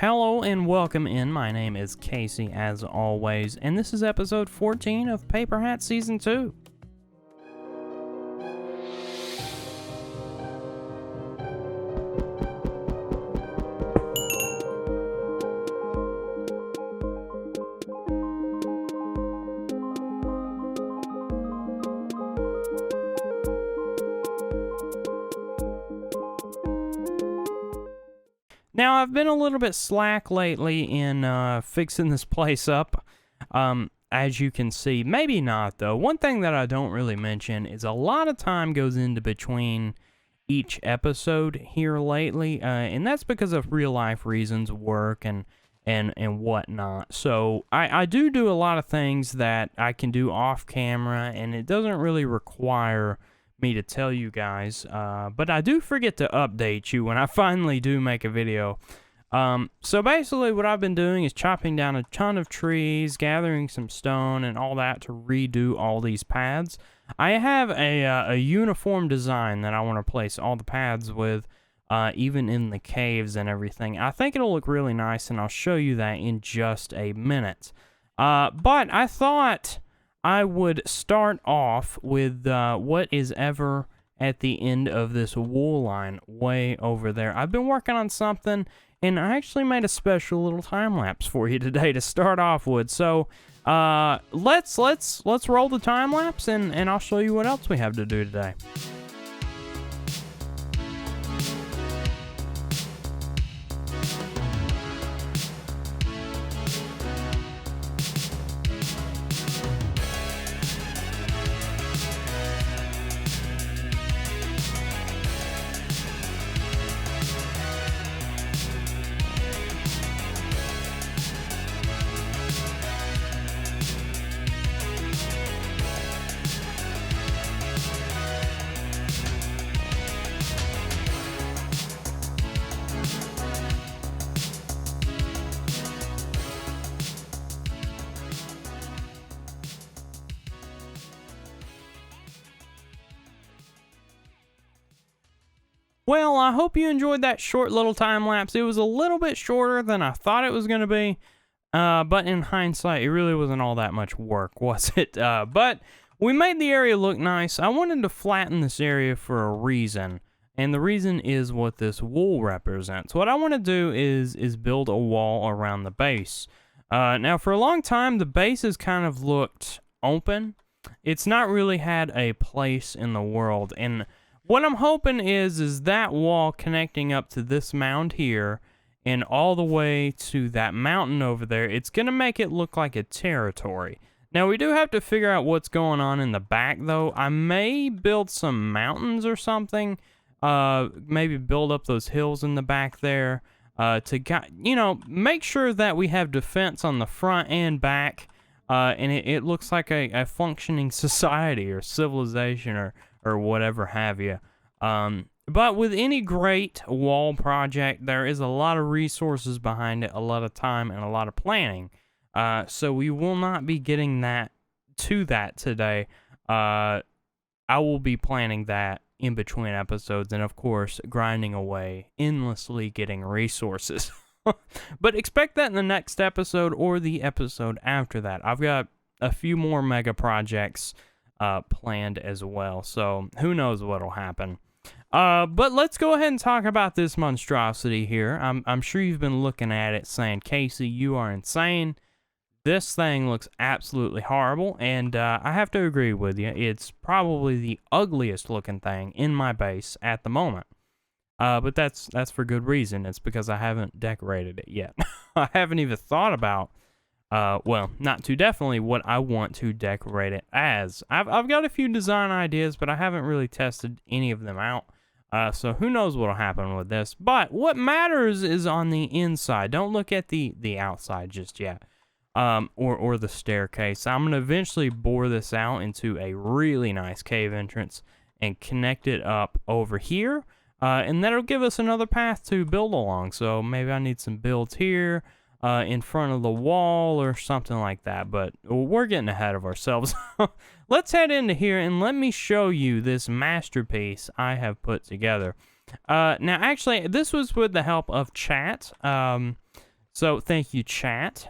Hello and welcome in. My name is Casey, as always, and this is episode 14 of Paperhats Season 2. Now, I've been a little bit slack lately in fixing this place up, as you can see. Maybe not, though. One thing that I don't really mention is a lot of time goes into between each episode here lately, and that's because of real-life reasons, work and whatnot. So I do a lot of things that I can do off-camera, and it doesn't really require me to tell you guys, but I do forget to update you when I finally do make a video. So basically what I've been doing is chopping down a ton of trees, gathering some stone and all that to redo all these paths. I have a uniform design that I want to place all the paths with, even in the caves and everything. I think it'll look really nice, and I'll show you that in just a minute. But I thought I would start off with what is ever at the end of this wool line way over there. I've been working on something, and I actually made a special little time lapse for you today to start off with. So let's roll the time lapse, and I'll show you what else we have to do today. Well, I hope you enjoyed that short little time lapse. It was a little bit shorter than I thought it was going to be, but in hindsight, it really wasn't all that much work, was it? But we made the area look nice. I wanted to flatten this area for a reason, and the reason is what this wool represents. What I want to do is build a wall around the base. Now, for a long time, the base has kind of looked open. It's not really had a place in the world, and what I'm hoping is that wall connecting up to this mound here and all the way to that mountain over there, it's going to make it look like a territory. Now, we do have to figure out what's going on in the back, though. I may build some mountains or something, maybe build up those hills in the back there to, make sure that we have defense on the front and back, and it looks like a functioning society or civilization or whatever have you. But with any great wall project, there is a lot of resources behind it, a lot of time, and a lot of planning. So we will not be getting to that today. I will be planning that in between episodes, and of course, grinding away, endlessly getting resources. But expect that in the next episode or the episode after that. I've got a few more mega projects planned as well, so who knows what'll happen. But let's go ahead and talk about this monstrosity here. I'm sure you've been looking at it saying, Casey, you are insane. This thing looks absolutely horrible, and I have to agree with you. It's probably the ugliest looking thing in my base at the moment. But that's for good reason. It's because I haven't decorated it yet. I haven't even thought about well, not too definitely what I want to decorate it as. I've got a few design ideas, but I haven't really tested any of them out. So who knows what'll happen with this. But what matters is on the inside. Don't look at the outside just yet. Or the staircase. I'm going to eventually bore this out into a really nice cave entrance and connect it up over here. And that'll give us another path to build along. So maybe I need some builds here. In front of the wall or something like that, but we're getting ahead of ourselves. Let's head into here and let me show you this masterpiece I have put together. Now, actually, this was with the help of chat. So thank you, chat,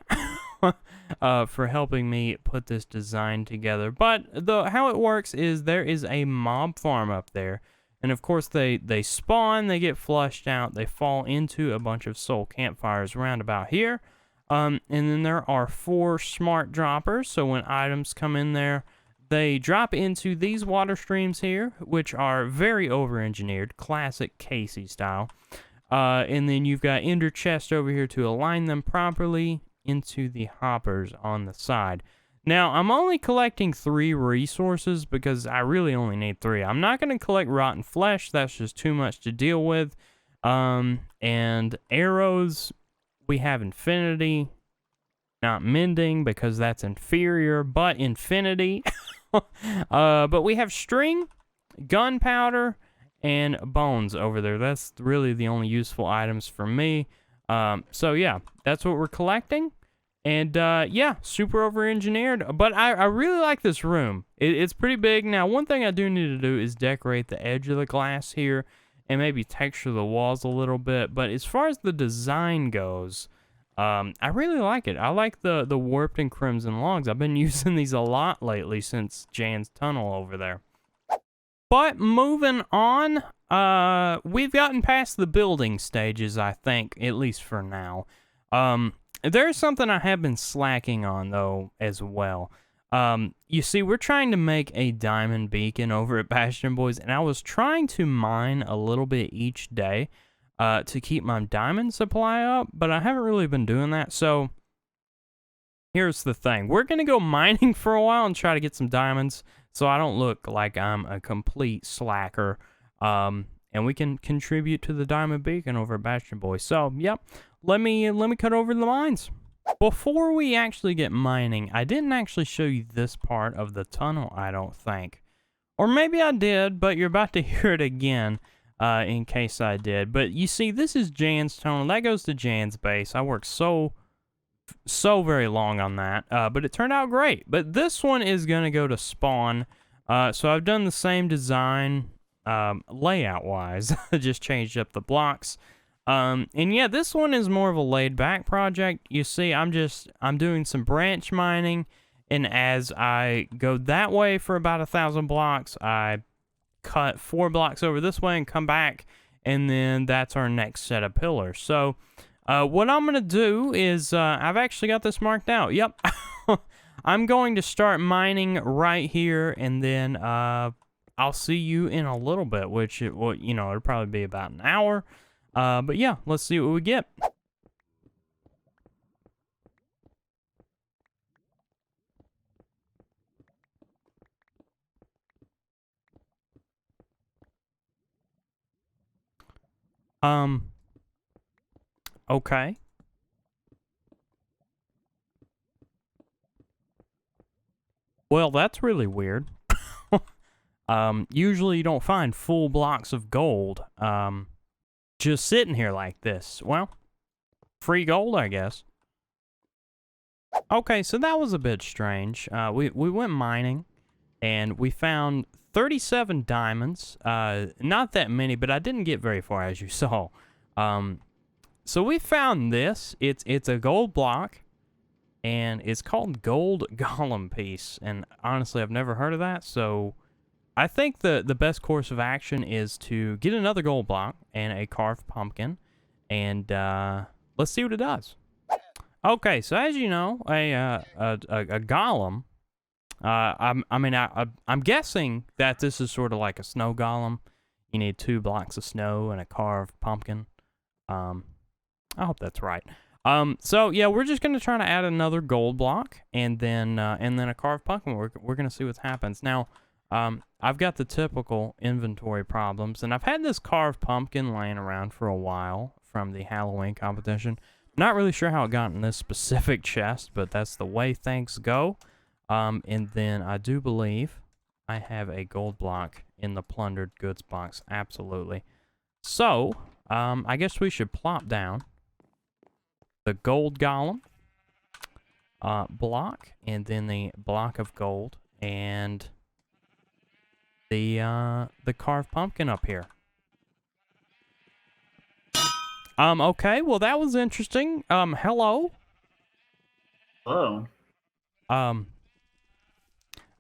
for helping me put this design together. But how it works is there is a mob farm up there. And of course, they spawn, they get flushed out, they fall into a bunch of soul campfires around about here. And then there are 4 smart droppers. So when items come in there, they drop into these water streams here, which are very over-engineered, classic Casey style. And then you've got ender chest over here to align them properly into the hoppers on the side. Now, I'm only collecting 3 resources because I really only need 3. I'm not going to collect rotten flesh. That's just too much to deal with. And arrows, we have infinity. Not mending because that's inferior, but infinity. But we have string, gunpowder, and bones over there. That's really the only useful items for me. So yeah, that's what we're collecting. And yeah, super over-engineered. But I really like this room. It's pretty big. Now, one thing I do need to do is decorate the edge of the glass here and maybe texture the walls a little bit. But as far as the design goes, I really like it. I like the warped and crimson logs. I've been using these a lot lately since Jan's tunnel over there. But moving on, we've gotten past the building stages, I think, at least for now. There's something I have been slacking on, though, as well. You see, we're trying to make a diamond beacon over at Bastion Boys, and I was trying to mine a little bit each day to keep my diamond supply up, but I haven't really been doing that, so here's the thing. We're going to go mining for a while and try to get some diamonds so I don't look like I'm a complete slacker, and we can contribute to the diamond beacon over at Bastion Boys. So, yep. Let me cut over the mines. Before we actually get mining, I didn't actually show you this part of the tunnel, I don't think. Or maybe I did, but you're about to hear it again in case I did. But you see, this is Jan's tunnel. That goes to Jan's base. I worked so very long on that, but it turned out great. But this one is going to go to spawn. So I've done the same design layout-wise. Just changed up the blocks. And yeah, this one is more of a laid-back project. You see, I'm doing some branch mining, and as I go that way for about 1,000 blocks, I cut 4 blocks over this way and come back, and then that's our next set of pillars. So, what I'm gonna do is, I've actually got this marked out. Yep, I'm going to start mining right here, and then I'll see you in a little bit, which it'll probably be about an hour. But yeah, let's see what we get. Okay. Well, that's really weird. Usually you don't find full blocks of gold, just sitting here like this. Well, free gold, I guess. Okay, so that was a bit strange. We went mining, and we found 37 diamonds. Not that many, but I didn't get very far, as you saw. So we found this. It's a gold block, and it's called Gold Golem Piece. And honestly, I've never heard of that, so I think the best course of action is to get another gold block and a carved pumpkin, and let's see what it does. Okay, so as you know, a golem. I'm guessing that this is sort of like a snow golem. You need 2 blocks of snow and a carved pumpkin. I hope that's right. So yeah, we're just gonna try to add another gold block and then a carved pumpkin. We're gonna see what happens now. I've got the typical inventory problems, and I've had this carved pumpkin laying around for a while from the Halloween competition. Not really sure how it got in this specific chest, but that's the way things go. And then I do believe I have a gold block in the plundered goods box. Absolutely. So, I guess we should plop down the gold golem block, and then the block of gold, and the carved pumpkin up here. Okay, well, that was interesting. Hello. Hello.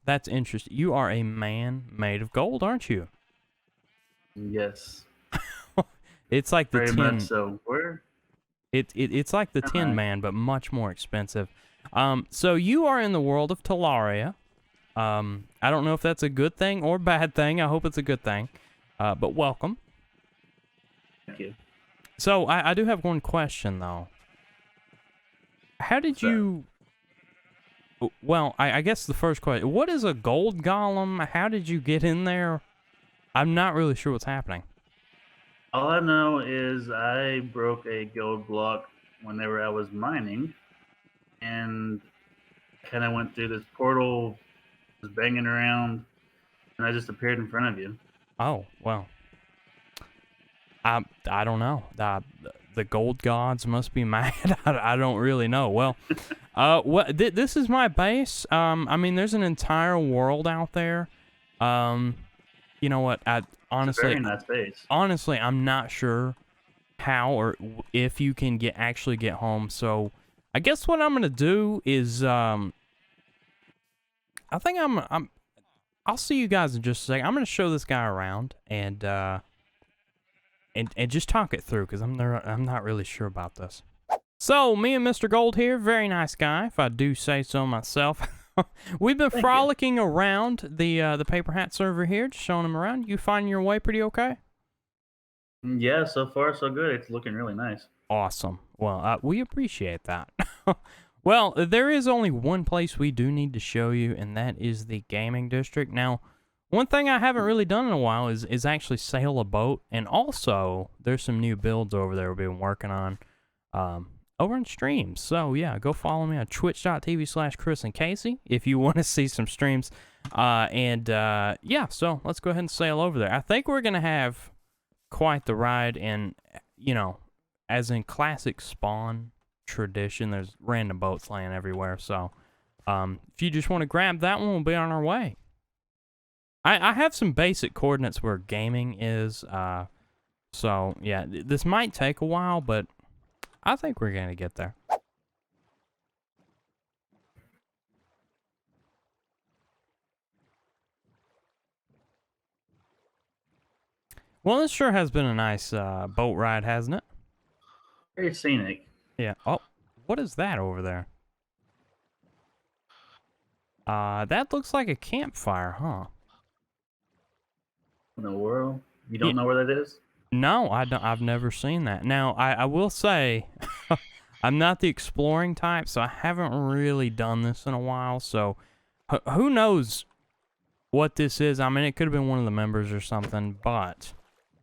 That's interesting. You are a man made of gold, aren't you? Yes, It's like the very much tin. so. Where It's like the am Tin I? Man, but much more expensive. So you are in the world of Talaria. I don't know if that's a good thing or bad thing. I hope it's a good thing. But welcome. Thank you. So I do have one question though. How did What's that? you? Well, I guess the first question: what is a gold golem? How did you get in there? I'm not really sure what's happening. All I know is I broke a gold block whenever I was mining, and kind of went through this portal, was banging around, and I just appeared in front of you. Oh well, I don't know. The gold gods must be mad. I don't really know. Well, this is my base. I mean, there's an entire world out there. You know what? It's a Honestly, very nice base. I'm not sure how or if you can actually get home. So, I guess what I'm gonna do is, I think I'll see you guys in just a second. I'm gonna show this guy around and just talk it through because I'm not really sure about this. So, me and Mr. Gold here, very nice guy, if I do say so myself. We've been frolicking around the Paperhat server here, just showing him around. You finding your way pretty okay? Yeah, so far so good. It's looking really nice. Awesome. Well, we appreciate that. Well, there is only one place we do need to show you, and that is the gaming district. Now, one thing I haven't really done in a while is actually sail a boat, and also there's some new builds over there we've been working on over in streams. So yeah, go follow me on twitch.tv/Chris and Casey if you want to see some streams. Yeah, so let's go ahead and sail over there. I think we're gonna have quite the ride, and as in classic Spawn tradition, there's random boats laying everywhere. So if you just want to grab that one, we'll be on our way. I have some basic coordinates where gaming is, so yeah, this might take a while, but I think we're gonna get there. Well, this sure has been a nice boat ride, hasn't it? Very scenic. Yeah. Oh, what is that over there? That looks like a campfire, huh? In the world, you don't know where that is? No, I don't. I've never seen that. Now, I will say, I'm not the exploring type, so I haven't really done this in a while. So, who knows what this is? I mean, it could have been one of the members or something. But,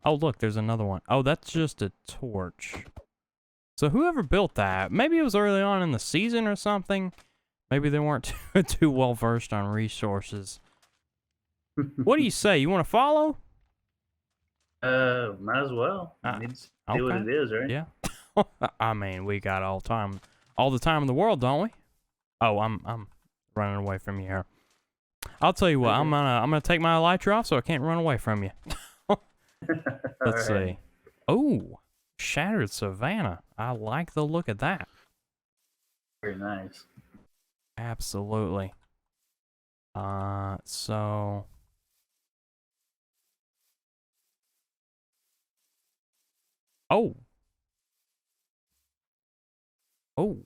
oh look, there's another one. Oh, that's just a torch. So whoever built that, maybe it was early on in the season or something. Maybe they weren't too well versed on resources. What do you say? You want to follow? Might as well. I need to see what it is, right? Yeah. I mean, we got all the time in the world, don't we? Oh, I'm running away from you here. I'll tell you what. I'm gonna take my elytra off so I can't run away from you. Let's see. Oh, shattered savanna. I like the look of that. Very nice. Absolutely. So. Oh. Oh.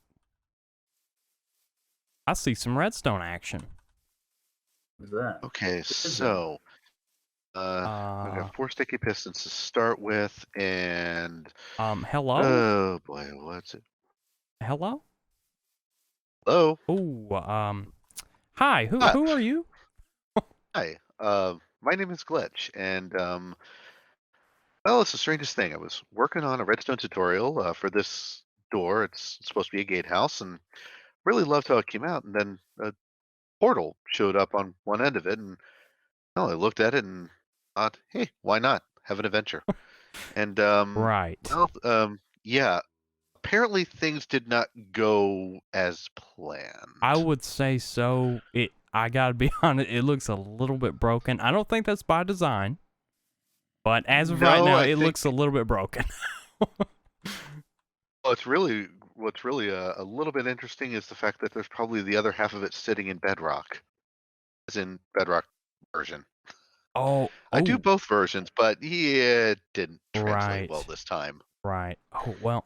I see some redstone action. What's that? Okay, so I got 4 sticky pistons to start with, and hello? oh boy, what's it? Hello? Hello? Oh, hi, who are you? Hi, my name is Glitch, and well, it's the strangest thing. I was working on a redstone tutorial for this door. It's supposed to be a gatehouse, and really loved how it came out, and then a portal showed up on one end of it, and I looked at it and thought, hey, why not have an adventure? And Right. well, yeah, apparently things did not go as planned. I would say so. I gotta be honest, it looks a little bit broken. I don't think that's by design, but as of right now, it looks a little bit broken. what's really a little bit interesting is the fact that there's probably the other half of it sitting in Bedrock, as in Bedrock version. Oh, I do oh, both versions, but yeah, it didn't translate well right, this time. right. Oh, well.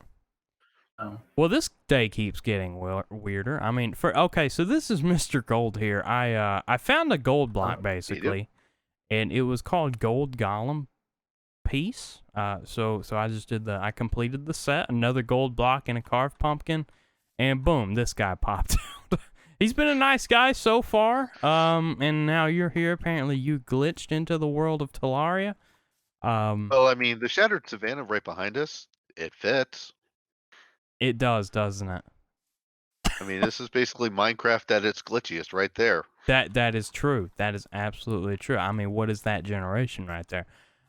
Oh. Well, this day keeps getting weirder. I mean, okay, so this is Mr. Gold here. I found a gold block basically, and it was called Gold Golem Piece. So I completed the set, another gold block and a carved pumpkin, and boom, this guy popped out. He's been a nice guy so far. And now you're here. Apparently, you glitched into the world of Talaria. Well, I mean, the Shattered Savannah right behind us, it fits. It does, doesn't it? I mean, this is basically Minecraft at its glitchiest right there. That is true. That is absolutely true. I mean, what is that generation right there?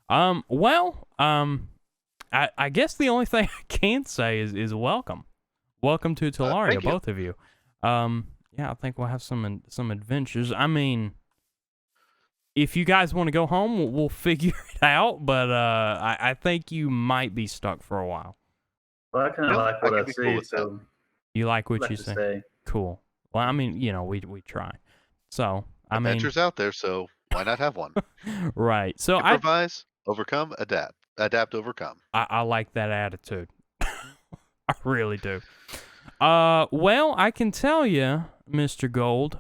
I guess the only thing I can say is welcome. Welcome to Talaria, both of you. Yeah, I think we'll have some adventures. I mean, if you guys want to go home, we'll figure it out, but I think you might be stuck for a while. Well, I kind of like what I see, so you like what I'd you like to say? stay. Cool. Well, I mean, we try. So, I mean, Adventures out there, so why not have one? right. So Improvise, overcome, adapt, overcome. I like that attitude. I really do. Well, I can tell you, Mr. Gold,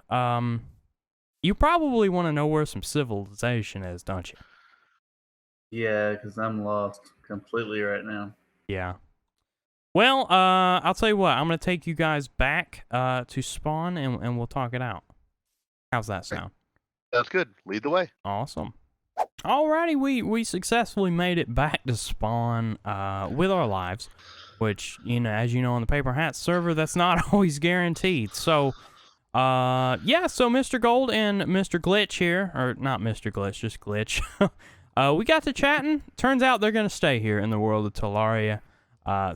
you probably want to know where some civilization is, don't you? Yeah, because I'm lost completely right now. Yeah. Well, I'll tell you what. I'm gonna take you guys back to spawn, and we'll talk it out. How's that sound? Sounds good. Lead the way. Awesome. Alrighty, we successfully made it back to spawn with our lives, which, as you know, on the Paperhats server, that's not always guaranteed. So, yeah, so Mr. Gold and Mr. Glitch here, or not Mr. Glitch, just Glitch, we got to chatting. Turns out they're going to stay here in the world of Talaria.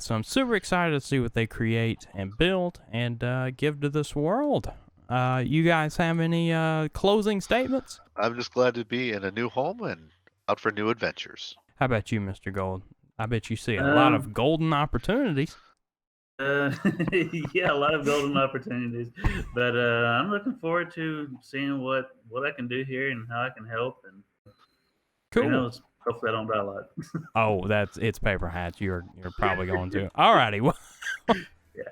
So I'm super excited to see what they create and build and give to this world. You guys have any closing statements? I'm just glad to be in a new home and out for new adventures. How about you, Mr. Gold? I bet you see a lot of golden opportunities. Yeah, a lot of golden opportunities. But I'm looking forward to seeing what I can do here and how I can help. And cool. who knows? Hopefully, I don't die a lot. Oh, it's Paperhats. You're probably going to. Alrighty. Well, yeah.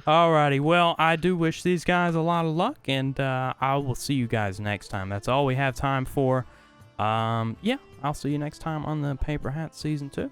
Alrighty. Well, I do wish these guys a lot of luck, and I will see you guys next time. That's all we have time for. Yeah, I'll see you next time on the Paperhats Season 2.